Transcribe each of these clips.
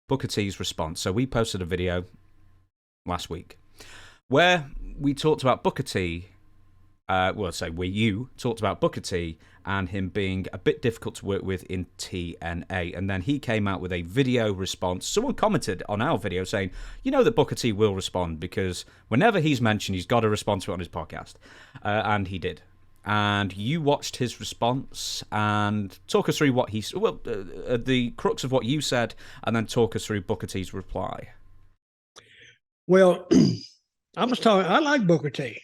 Booker T's response. So we posted a video last week where we talked about Booker T. You talked about Booker T and him being a bit difficult to work with in TNA. And then he came out with a video response. Someone commented on our video saying, you know that Booker T will respond because whenever he's mentioned, he's got to respond to it on his podcast. And he did. And you watched his response and talk us through what the crux of what you said, and then talk us through Booker T's reply. Well, I like Booker T.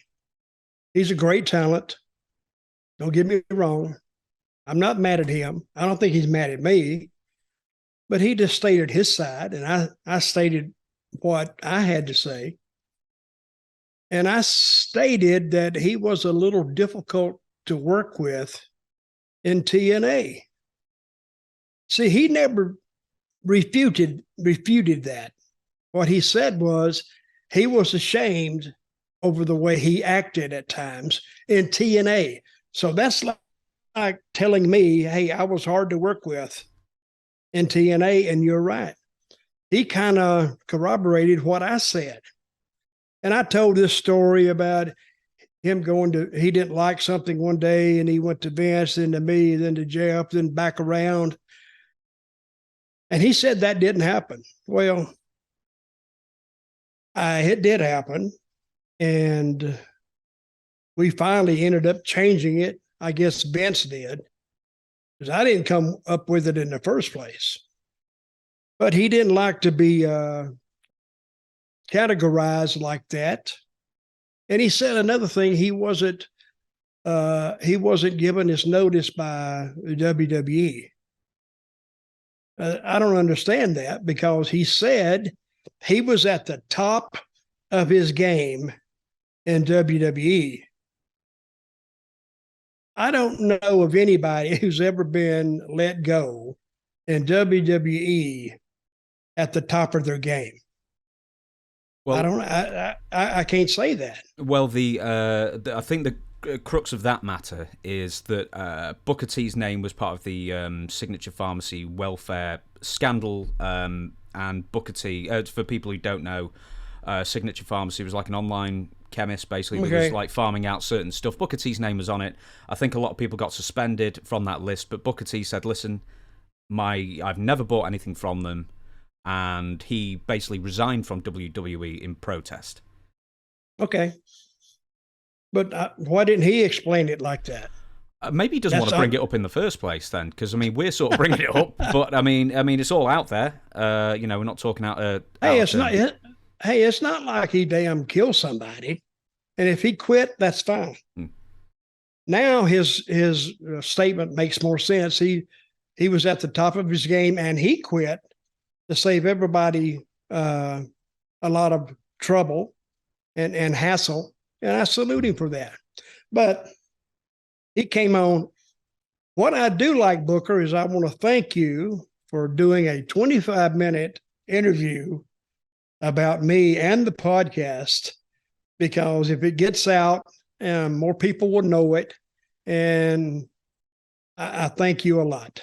He's a great talent. Don't get me wrong. I'm not mad at him. I don't think he's mad at me, but he just stated his side, and I stated what I had to say. And I stated that he was a little difficult to work with in TNA. See, he never refuted that. What he said was he was ashamed over the way he acted at times in TNA. So that's like telling me, hey, I was hard to work with in TNA, and you're right. He kind of corroborated what I said. And I told this story about him he didn't like something one day, and he went to Vince, then to me, then to Jeff, then back around. And he said that didn't happen. Well, it did happen. And we finally ended up changing it. I guess Vince did, because I didn't come up with it in the first place. But he didn't like to be categorized like that. And he said another thing, he wasn't given his notice by the WWE. I don't understand that, because he said he was at the top of his game in WWE. I don't know of anybody who's ever been let go in WWE at the top of their game. Well, I can't say that. Well, I think the crux of that matter is that Booker T's name was part of the Signature Pharmacy welfare scandal, and Booker T, for people who don't know, Signature Pharmacy was like an online chemist, basically, that was like farming out certain stuff. Booker T's name was on it. I think a lot of people got suspended from that list, but Booker T said, listen, I've never bought anything from them, and he basically resigned from WWE in protest. Okay. But why didn't he explain it like that? Maybe he doesn't want to bring it up in the first place, then, because I mean we're sort of bringing it up, but I mean it's all out there. We're not talking out. It's not like he damn killed somebody, and if he quit, that's fine. Now his statement makes more sense. He was at the top of his game, and he quit to save everybody a lot of trouble and hassle, and I salute him for that. But he came on. What I do like, Booker, is I want to thank you for doing a 25-minute interview about me and the podcast, because if it gets out, more people will know it. And I thank you a lot.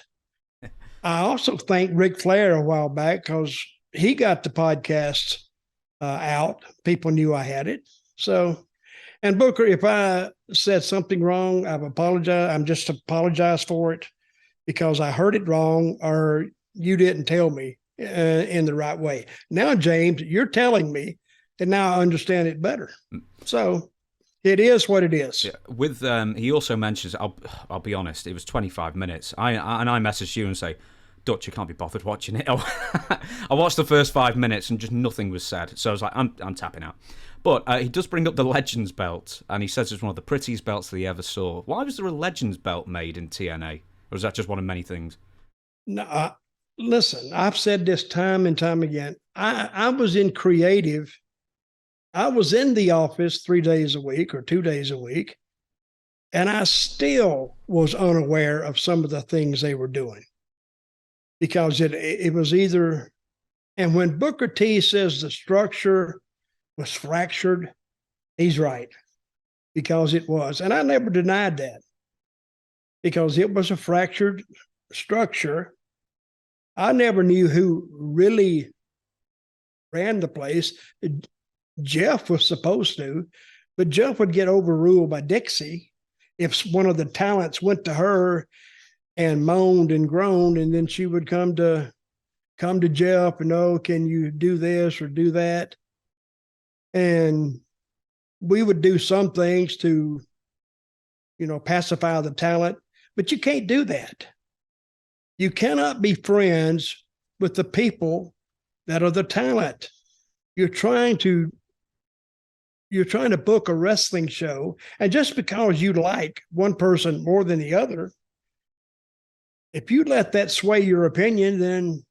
I also thanked Ric Flair a while back, because he got the podcast out. People knew I had it. So, and Booker, if I said something wrong, I've apologized. I'm just apologize for it, because I heard it wrong, or you didn't tell me in the right way. Now, James, you're telling me, and now I understand it better. So it is what it is. Yeah. With he also mentions, I'll be honest, it was 25 minutes. I messaged you and say, Dutch, you can't be bothered watching it. I watched the first 5 minutes and just nothing was said. So I was like, I'm tapping out. But he does bring up the Legends belt, and he says it's one of the prettiest belts that he ever saw. Why was there a Legends belt made in TNA? Or is that just one of many things? No, listen, I've said this time and time again. I was in creative. I was in the office 3 days a week or 2 days a week, and I still was unaware of some of the things they were doing, because it was either, and when Booker T says the structure was fractured, he's right, because it was. And I never denied that, because it was a fractured structure. I never knew who really ran the place. Jeff was supposed to, but Jeff would get overruled by Dixie if one of the talents went to her and moaned and groaned, and then she would come to Jeff and, oh, can you do this or do that? And we would do some things to, pacify the talent, but you can't do that. You cannot be friends with the people that are the talent. You're trying to book a wrestling show, and just because you like one person more than the other, if you let that sway your opinion, then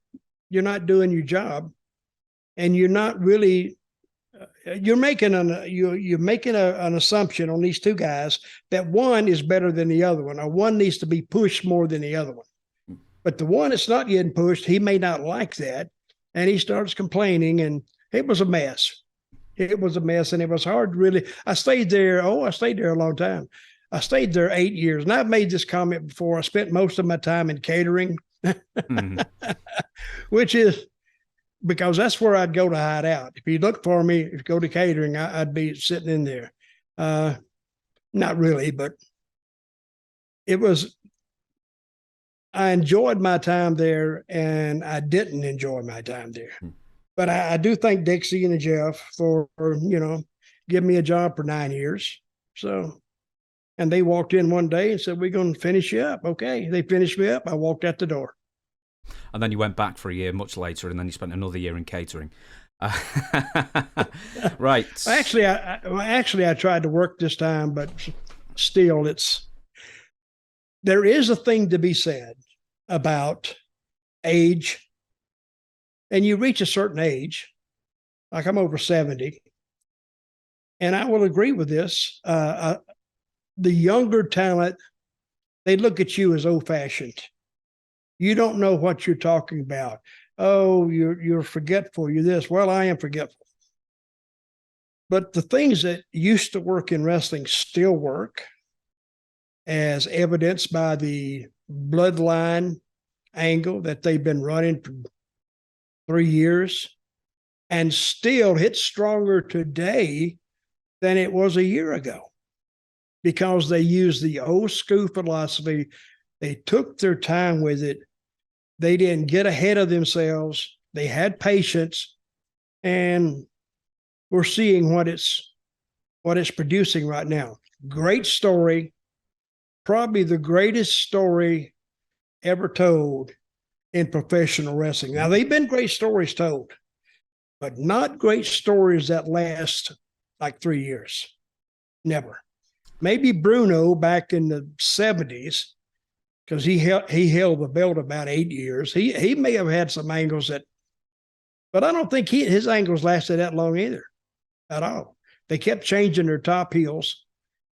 you're not doing your job, and you're not really. You're making an assumption on these two guys that one is better than the other one, or one needs to be pushed more than the other one. But the one that's not getting pushed, he may not like that, and he starts complaining, and it was a mess. It was a mess, and it was hard, really. I stayed there a long time. I stayed there 8 years, and I've made this comment before. I spent most of my time in catering, which is because that's where I'd go to hide out. If you look for me, if you go to catering, I'd be sitting in there. Not really, but I enjoyed my time there, and I didn't enjoy my time there. But I do thank Dixie and Jeff for, giving me a job for 9 years. So, and they walked in one day and said, we're going to finish you up. Okay. They finished me up. I walked out the door. And then you went back for a year much later, and then you spent another year in catering. Right. Actually, I tried to work this time, but still there is a thing to be said about age. And you reach a certain age, like I'm over 70, and I will agree with this. The younger talent, they look at you as old-fashioned. You don't know what you're talking about. Oh, you're forgetful. You're this. Well, I am forgetful. But the things that used to work in wrestling still work, as evidenced by the bloodline angle that they've been running for 3 years, and still hits stronger today than it was a year ago, because they use the old school philosophy. They took their time with it. They didn't get ahead of themselves. They had patience, and we're seeing what it's producing right now. Great story, probably the greatest story ever told in professional wrestling. Now, they've been great stories told, but not great stories that last like 3 years. Never. Maybe Bruno back in the 70s, because he held the belt about 8 years. He may have had some angles but I don't think his angles lasted that long either, at all. They kept changing their top heels.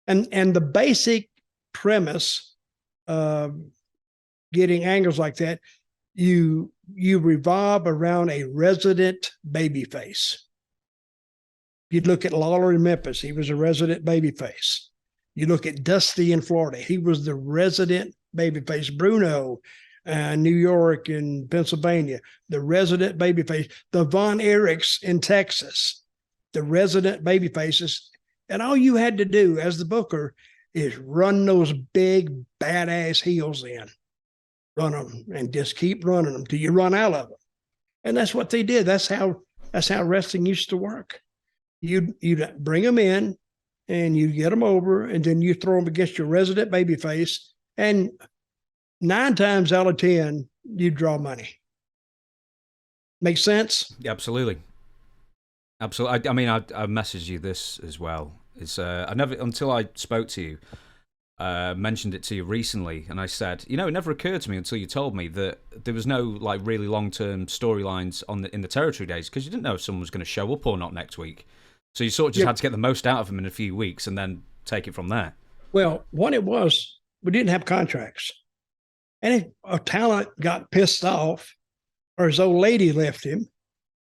And the basic premise of getting angles like that, you revolve around a resident babyface. You'd look at Lawler in Memphis, he was a resident babyface. You look at Dusty in Florida, he was the resident babyface. Bruno, New York and Pennsylvania, the resident babyface. The Von Erichs in Texas, the resident babyfaces. And all you had to do as the booker is run those big badass heels in. Run them and just keep running them till you run out of them. And that's what they did. That's how wrestling used to work. You'd bring them in and you get them over, and then you throw them against your resident babyface, and 9 times out of 10, you draw money. Make sense? Yeah, absolutely. Absolutely. I mean, I messaged you this as well. It's I never, until I spoke to you, mentioned it to you recently, and I said, it never occurred to me until you told me that there was no like really long-term storylines in the territory days, because you didn't know if someone was going to show up or not next week. So you sort of just had to get the most out of them in a few weeks and then take it from there. Well, what it was, we didn't have contracts. And if a talent got pissed off, or his old lady left him,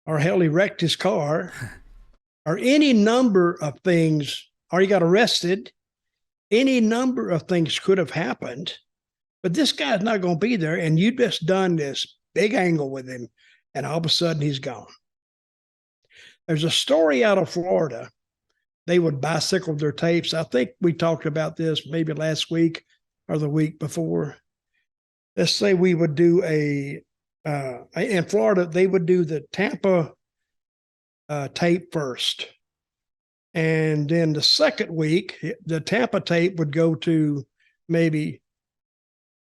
or hell, he wrecked his car, or any number of things, or he got arrested, any number of things could have happened. But this guy's not going to be there, and you just done this big angle with him, and all of a sudden he's gone. There's a story out of Florida. They would bicycle their tapes. I think we talked about this maybe last week or the week before. Let's say we would do in Florida, they would do the Tampa tape first. And then the second week, the Tampa tape would go to maybe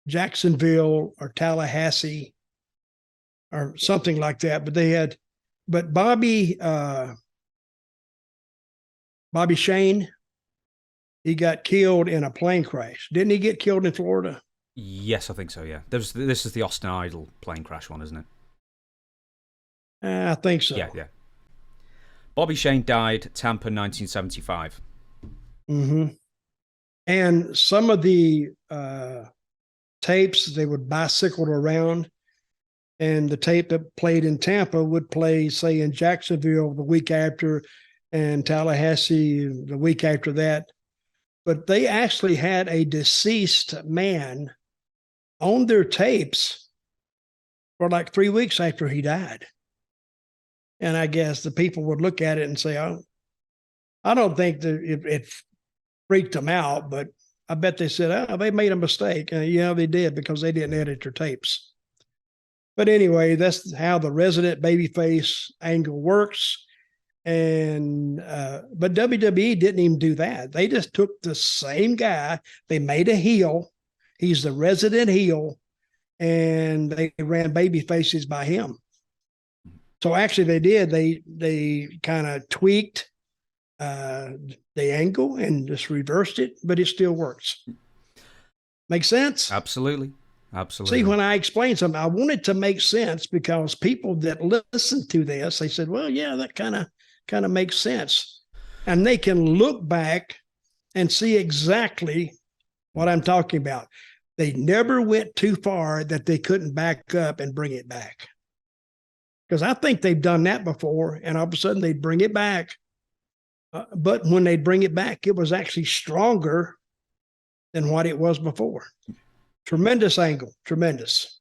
Jacksonville or Tallahassee or something like that. But Bobby Shane, he got killed in a plane crash. Didn't he get killed in Florida? Yes, I think so, yeah. This is the Austin Idol plane crash one, isn't it? I think so. Yeah. Bobby Shane died Tampa 1975. Mm-hmm. And some of the tapes, they would bicycle around, and the tape that played in Tampa would play, say, in Jacksonville the week after, and Tallahassee the week after that. But they actually had a deceased man on their tapes for like 3 weeks after he died. And I guess the people would look at it and say, oh, I don't think that it freaked them out, but I bet they said, oh, they made a mistake. Yeah, they did, because they didn't edit their tapes. But anyway, that's how the resident babyface angle works. And but WWE didn't even do that. They just took the same guy. They made a heel. He's the resident heel, and they ran baby faces by him. So actually, they did. They kind of tweaked the angle and just reversed it, but it still works. Make sense? Absolutely. See, when I explained something, I wanted to make sense, because people that listen to this, they said, "Well, yeah, that kind of makes sense," and they can look back and see exactly what I'm talking about. They never went too far that they couldn't back up and bring it back. Because I think they've done that before, and all of a sudden they'd bring it back. But when they bring it back, it was actually stronger than what it was before. Tremendous angle, tremendous.